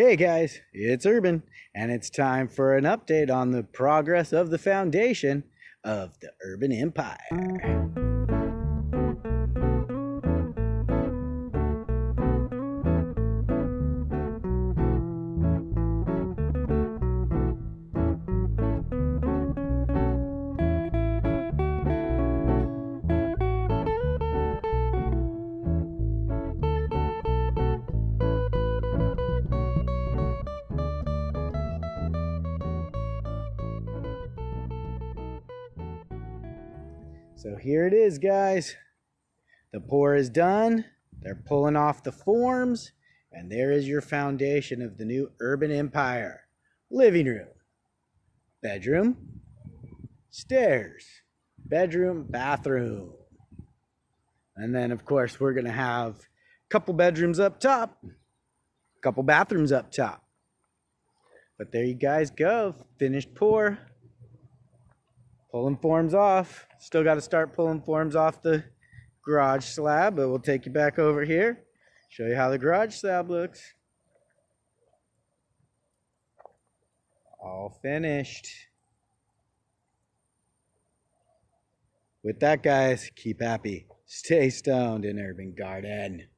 Hey guys, it's Urban, and it's time for an update on the progress of the foundation of the Urban Empire. So here it is, guys. The pour is done. They're pulling off the forms, and there is your foundation of the new Urban Empire. Living room, bedroom, stairs, bedroom, bathroom. And then, of course, we're going to have a couple bedrooms up top, a couple bathrooms up top. But there you guys go. Finished pour. Pulling forms off. Still got to start pulling forms off the garage slab, but we'll take you back over here, show you how the garage slab looks. All finished. With that, guys, keep happy. Stay stoned in Urban Garden.